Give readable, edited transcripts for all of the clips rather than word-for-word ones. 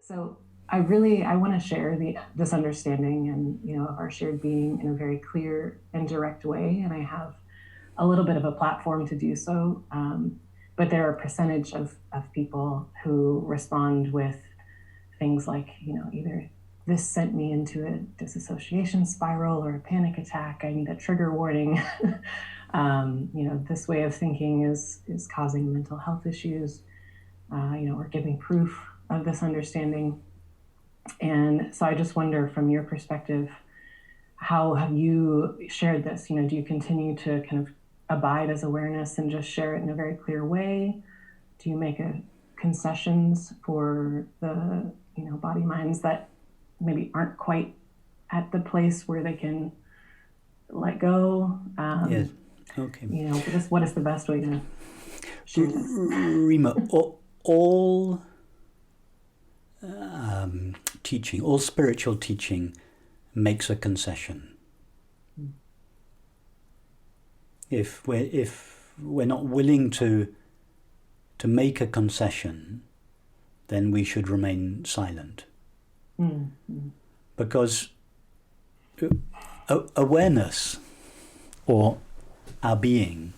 So I want to share this understanding and, of our shared being in a very clear and direct way. And I have a little bit of a platform to do so. But there are a percentage of people who respond with things like, either this sent me into a disassociation spiral or a panic attack. I need a trigger warning. This way of thinking is causing mental health issues. We're giving proof of this understanding. And so I just wonder, from your perspective, how have you shared this? Do you continue to kind of abide as awareness and just share it in a very clear way? Do you make concessions for the body minds that maybe aren't quite at the place where they can let go? Yes. Okay. Just what is the best way to share this? Rima, all teaching, all spiritual teaching makes a concession. If we're not willing to make a concession, then we should remain silent. Mm-hmm. Because awareness, or our being,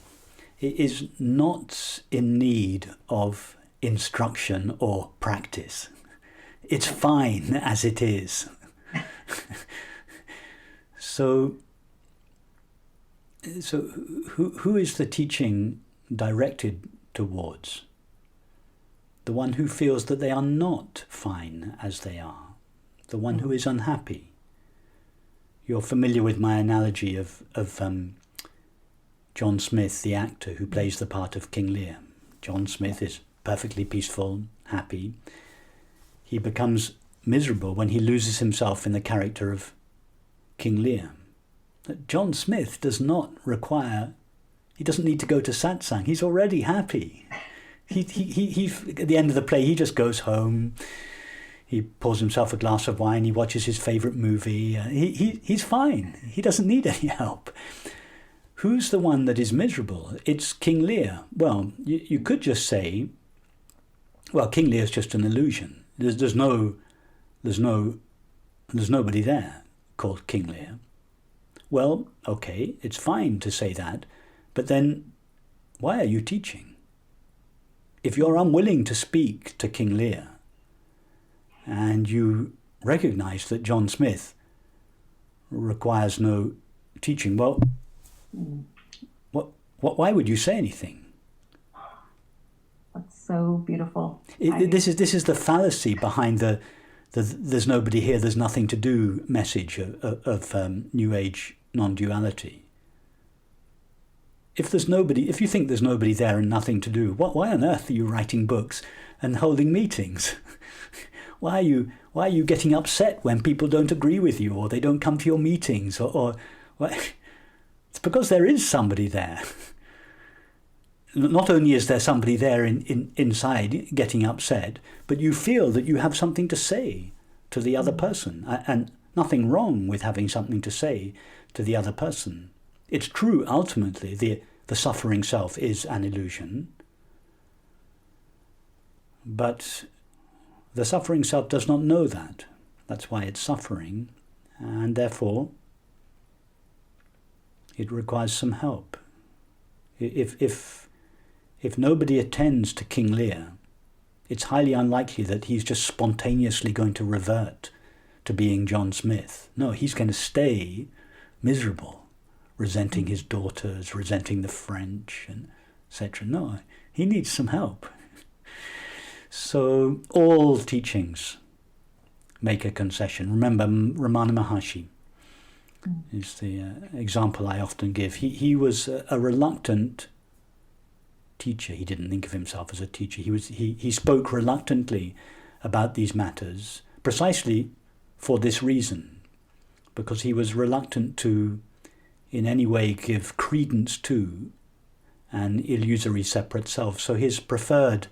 is not in need of instruction or practice. It's fine as it is. So who is the teaching directed towards? The one who feels that they are not fine as they are. The one who is unhappy. You're familiar with my analogy of John Smith, the actor who plays the part of King Lear. John Smith is perfectly peaceful, happy. He becomes miserable when he loses himself in the character of King Lear. John Smith does not require, he doesn't need to go to satsang. He's already happy. He at the end of the play, he just goes home. He pours himself a glass of wine. He watches his favorite movie. He's fine. He doesn't need any help. Who's the one that is miserable? It's King Lear. Well, you could just say, well, King Lear is just an illusion. There's nobody there called King Lear. Well, okay, it's fine to say that, but then why are you teaching? If you're unwilling to speak to King Lear, and you recognize that John Smith requires no teaching, well, why would you say anything? That's so beautiful. This is the fallacy behind the "there's nobody here, there's nothing to do" message of New Age non-duality. If you think there's nobody there and nothing to do, why on earth are you writing books and holding meetings? Why are you getting upset when people don't agree with you or they don't come to your meetings? Or it's because there is somebody there. Not only is there somebody there inside getting upset, but you feel that you have something to say to the other person, and nothing wrong with having something to say to the other person. It's true, ultimately, the suffering self is an illusion, but the suffering self does not know that. That's why it's suffering, and therefore it requires some help. If nobody attends to King Lear, it's highly unlikely that he's just spontaneously going to revert to being John Smith. No, he's going to stay miserable, resenting his daughters, resenting the French, and etc. No, he needs some help. So all teachings make a concession. Remember, Ramana Maharshi is the example I often give. He was a reluctant teacher. He didn't think of himself as a teacher. He spoke reluctantly about these matters precisely for this reason, because he was reluctant to in any way give credence to an illusory separate self. So his preferred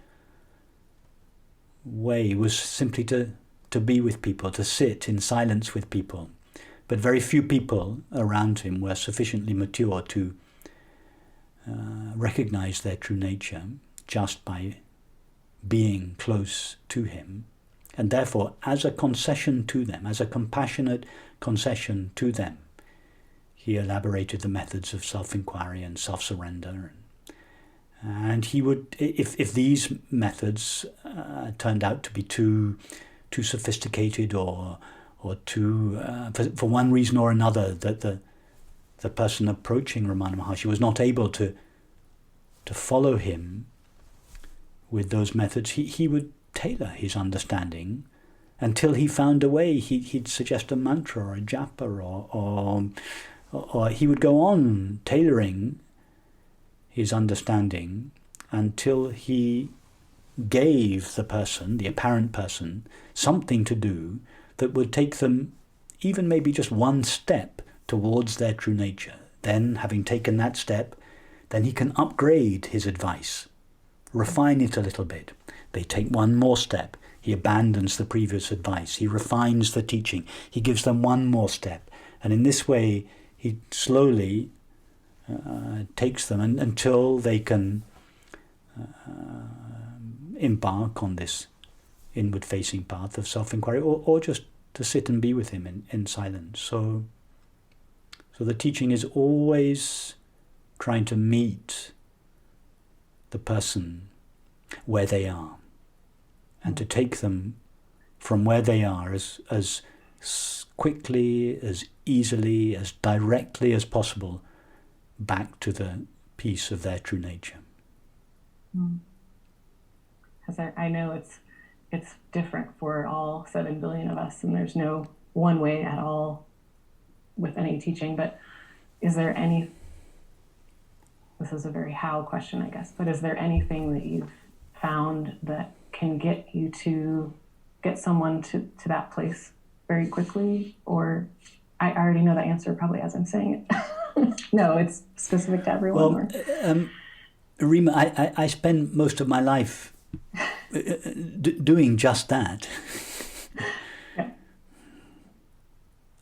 way was simply to be with people, to sit in silence with people. But very few people around him were sufficiently mature to recognize their true nature just by being close to him. And therefore, as a concession to them, as a compassionate concession to them, he elaborated the methods of self-inquiry and self-surrender. And he would, if these methods turned out to be too sophisticated or too, for one reason or another, that the person approaching Ramana Maharshi was not able to follow him with those methods, he would tailor his understanding until he found a way. He'd suggest a mantra or a japa, or he would go on tailoring his understanding until he gave the person, the apparent person, something to do that would take them even maybe just one step towards their true nature. Then, having taken that step, then he can upgrade his advice, refine it a little bit. They take one more step. He abandons the previous advice. He refines the teaching. He gives them one more step. And in this way, he slowly takes them until they can embark on this inward-facing path of self-inquiry, or just to sit and be with him in silence. So the teaching is always trying to meet the person where they are, and to take them from where they are as quickly, as easily, as directly as possible back to the peace of their true nature. Because I know it's different for all 7 billion of us, and there's no one way at all with any teaching. But is there any, this is a very how question, I guess, but is there anything that you've found that can get you to get someone to that place very quickly? Or I already know the answer probably as I'm saying it. No, it's specific to everyone. Well, Rima, I spend most of my life doing just that. Yeah.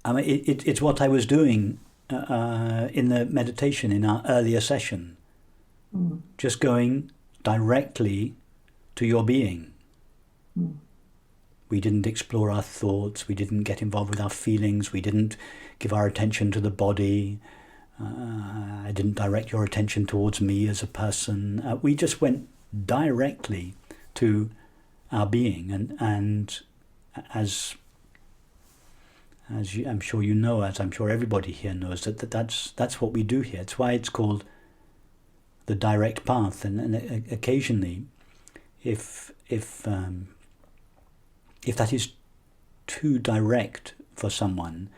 I mean, it's what I was doing in the meditation in our earlier session. Just going directly to your being. We didn't explore our thoughts. We didn't get involved with our feelings. We didn't give our attention to the body. I didn't direct your attention towards me as a person. We just went directly to our being, and as I'm sure you know, as I'm sure everybody here knows, that's what we do here. It's why it's called the direct path. And occasionally, if that is too direct for someone,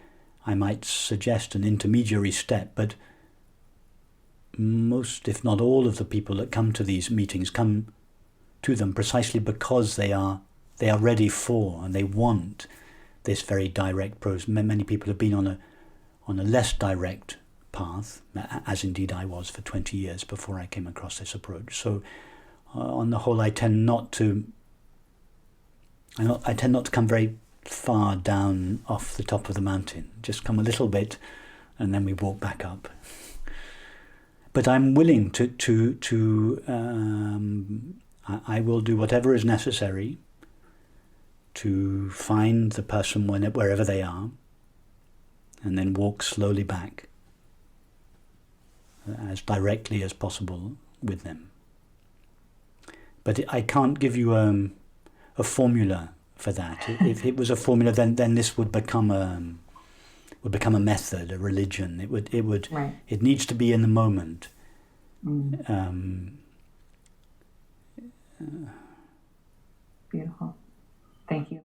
I might suggest an intermediary step. But most, if not all, of the people that come to these meetings come to them precisely because they are ready for and they want this very direct process. Many people have been on a less direct path, as indeed I was for 20 years before I came across this approach. So on the whole, I tend not to come very far down off the top of the mountain. Just come a little bit, and then we walk back up. But I'm willing I will do whatever is necessary to find the person wherever they are, and then walk slowly back as directly as possible with them. But I can't give you a formula for that. If it was a formula, then this would become a method, a religion. It would. Right. It needs to be in the moment. Beautiful. Thank you.